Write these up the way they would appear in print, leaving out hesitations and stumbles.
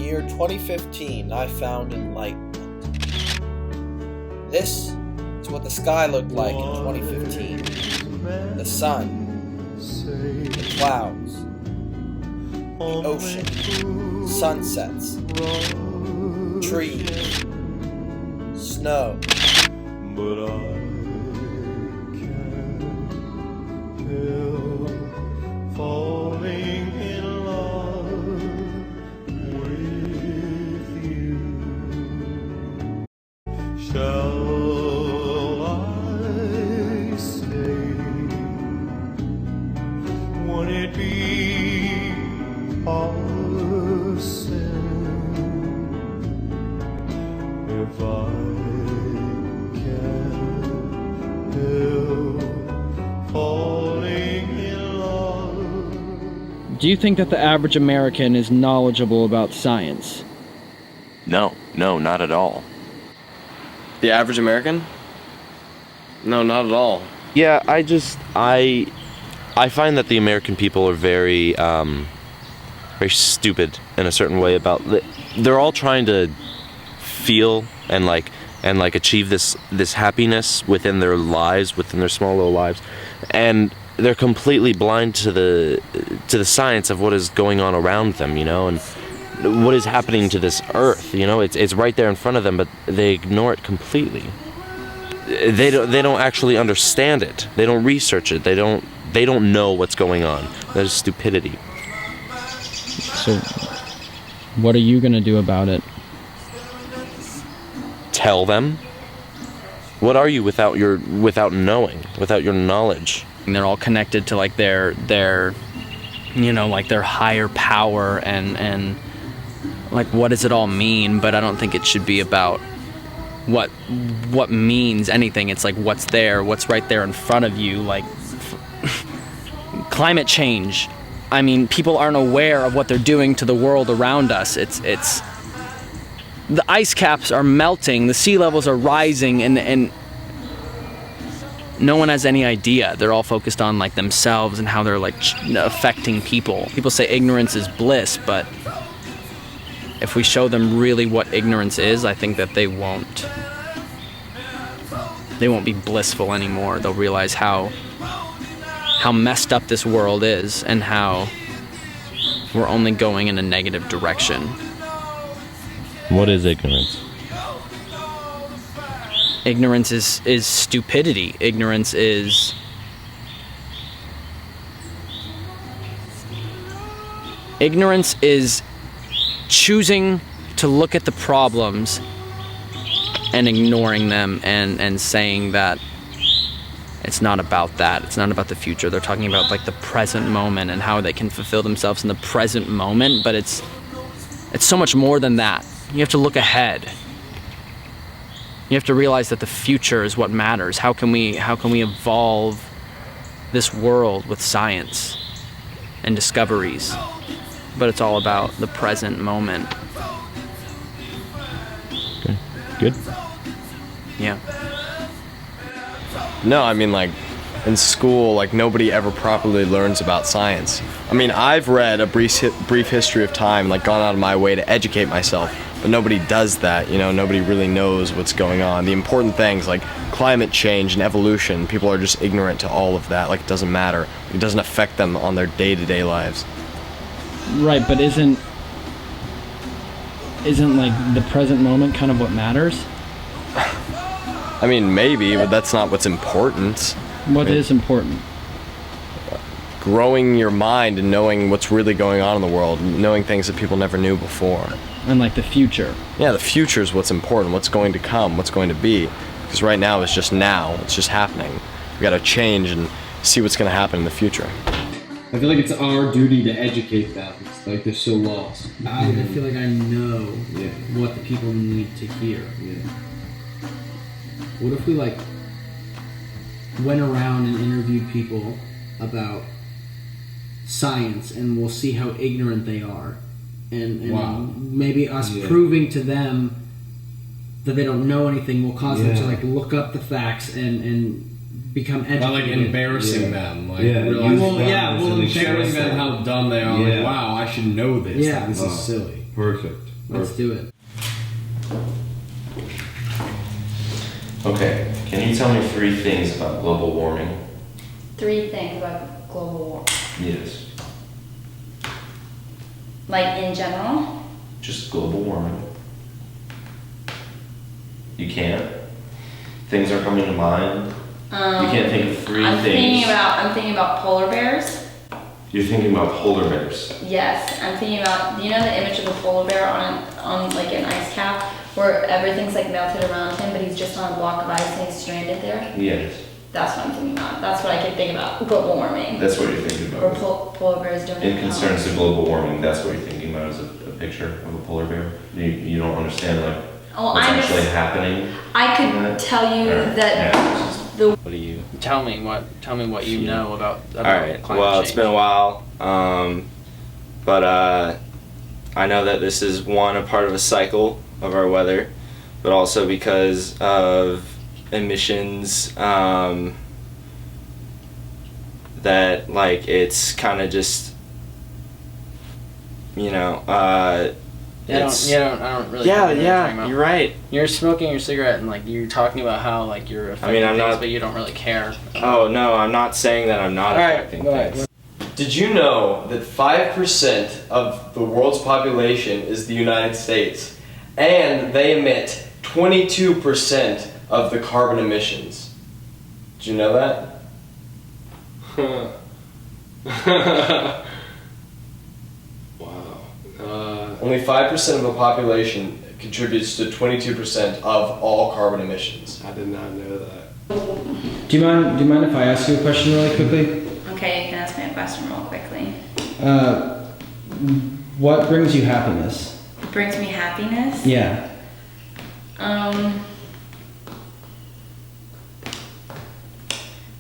year 2015, I found enlightenment. This is what the sky looked like in 2015. The sun, the clouds, the ocean, sunsets, trees, snow. But I can't help falling in love with you. Shall I stay? Won't it be a sin if I can't help falling in love? Do you think that the average American is knowledgeable about science? No, not at all. The average American? No, not at all. Yeah, I find that the American people are very very stupid in a certain way about they're all trying to feel and achieve this happiness within their lives, within their small little lives, and they're completely blind to the science of what is going on around them, and what is happening to this earth. It's right there in front of them, but they ignore it completely. They don't actually understand it. They don't research it. They don't know what's going on. That is stupidity. So, what are you gonna do about it? Tell them. What are you without knowing, without your knowledge? And they're all connected to like their higher power and like what does it all mean? But I don't think it should be about what means anything. It's like what's right there in front of you. Like climate change. I mean, people aren't aware of what they're doing to the world around us. It's the ice caps are melting, the sea levels are rising, and no one has any idea. They're all focused on like themselves and how they're like affecting people. People say ignorance is bliss, but if we show them really what ignorance is, I think that they won't be blissful anymore. They'll realize how messed up this world is and how we're only going in a negative direction. What is ignorance? Ignorance is stupidity. Ignorance is choosing to look at the problems and ignoring them and saying that it's not about that. It's not about the future. They're talking about like the present moment and how they can fulfill themselves in the present moment, but it's so much more than that. You have to look ahead. You have to realize that the future is what matters. How can we evolve this world with science and discoveries? But it's all about the present moment. Okay. Good. Yeah. No, I mean, like, in school, like, nobody ever properly learns about science. I mean, I've read a brief history of time, like, gone out of my way to educate myself, but nobody does that, nobody really knows what's going on. The important things, like climate change and evolution, people are just ignorant to all of that, like, it doesn't matter. It doesn't affect them on their day-to-day lives. Right, but isn't like the present moment kind of what matters? I mean, maybe, but that's not what's important. What is important? Growing your mind and knowing what's really going on in the world, knowing things that people never knew before. And like the future. Yeah, the future is what's important, what's going to come, what's going to be. Because right now is just now, it's just happening. We gotta change and see what's gonna happen in the future. I feel like it's our duty to educate them. It's like they're so lost. I feel like I know what the people need to hear. Yeah. What if we like went around and interviewed people about science and we'll see how ignorant they are and maybe us proving to them that they don't know anything will cause them to like look up the facts and become educated. Not like embarrassing them, like we'll showing them how dumb they are. Like, wow, I should know this. Yeah. Like, this is silly. Perfect. Let's do it. Okay, can you tell me 3 things about global warming? 3 things about global warming. Yes. Like in general? Just global warming. You can't? Things are coming to mind? You can't think of 3 things? I'm thinking about polar bears. You're thinking about polar bears. Yes, I'm thinking about, you know the image of a polar bear on like an ice cap where everything's like melted around him, but he's just on a block of ice and he's stranded there? Yes. That's what I'm thinking about. That's what I could think about, global warming. That's what you're thinking Or about. polar bears doing In it. concerns to global warming, that's what you're thinking about is a picture of a polar bear? You don't understand like what's actually happening? I could tell you that What do you? Tell me what you know about All right. Well, it's been a while, but I know that this is a part of a cycle of our weather, but also because of emissions, that like it's kind of just, you know, I don't really. Yeah, know what you're talking about. you're right. You're smoking your cigarette and like you're talking about how like you're affecting I'm things, not- but you don't really care. Oh no, I'm not saying that I'm not affecting things. Did you know that 5% of the world's population is the United States, and they emit 22% of the carbon emissions? Did you know that? Wow. Only 5% of the population contributes to 22% of all carbon emissions. I did not know that. Do you mind if I ask you a question really quickly? Okay, you can ask me a question real quickly. What brings you happiness? It brings me happiness. Yeah.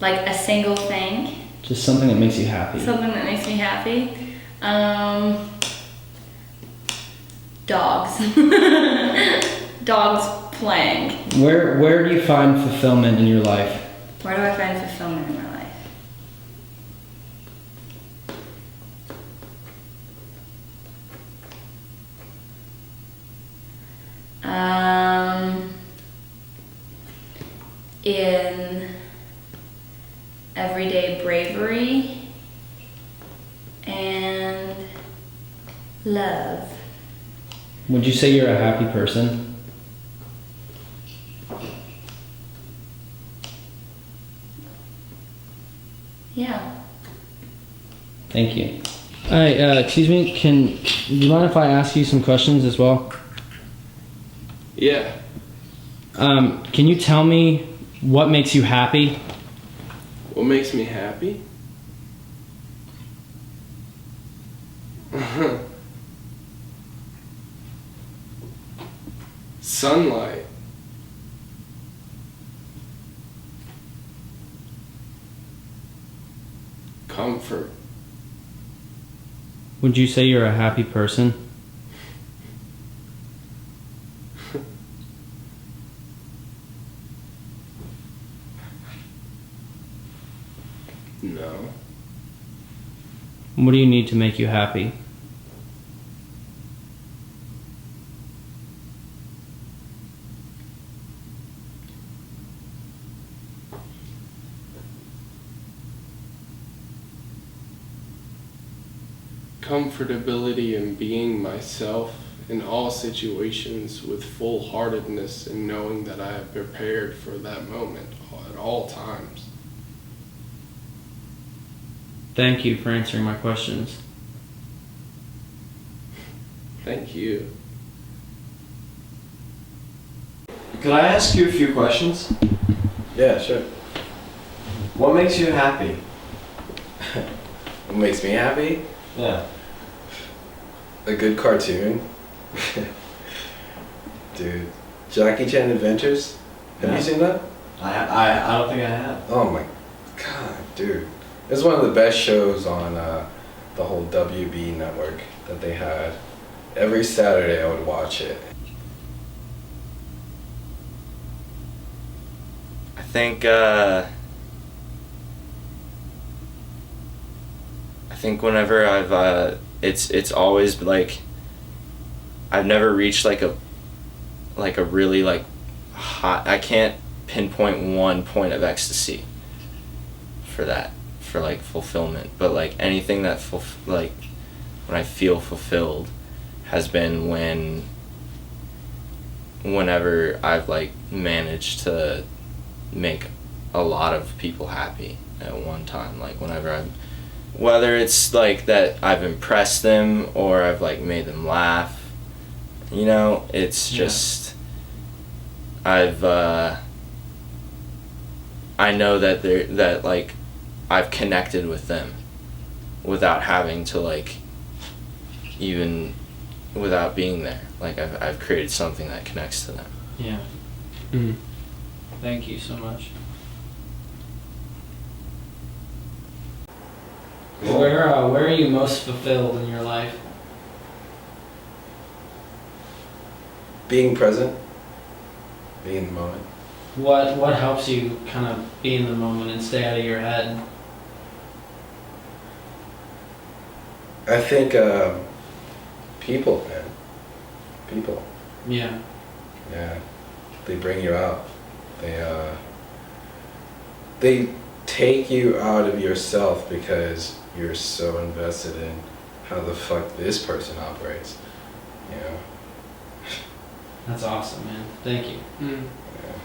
Like a single thing. Just something that makes you happy. Something that makes me happy. Dogs. Dogs playing. Where do you find fulfillment in your life? Where do I find fulfillment in my life? In everyday bravery and love. Would you say you're a happy person? Yeah. Thank you. Hi, excuse me, do you mind if I ask you some questions as well? Yeah. Can you tell me what makes you happy? What makes me happy? Sunlight. Comfort. Would you say you're a happy person? No. What do you need to make you happy? Comfortability in being myself in all situations with full-heartedness and knowing that I have prepared for that moment at all times. Thank you for answering my questions. Thank you. Could I ask you a few questions? Yeah, sure. What makes you happy? What makes me happy? Yeah. A good cartoon. Dude, Jackie Chan Adventures. Have you seen that? I don't think I have. Oh my god, dude. It's one of the best shows on the whole WB network that they had. Every Saturday I would watch it. I think whenever I've it's always like I've never reached like a really like hot. I can't pinpoint one point of ecstasy for that, for like fulfillment. But like anything that like when I feel fulfilled has been whenever I've like managed to make a lot of people happy at one time. Like whether it's like that I've impressed them or I've like made them laugh, you know, it's just I know that like I've connected with them without having to like even without being there. Like I've created something that connects to them. Yeah. Mm. Thank you so much. Where are you most fulfilled in your life? Being present, being in the moment. What helps you kind of be in the moment and stay out of your head? I think people, man. People. Yeah. Yeah. They bring you out. They take you out of yourself because you're so invested in how the fuck this person operates. You know? That's awesome, man. Thank you. Mm. Yeah.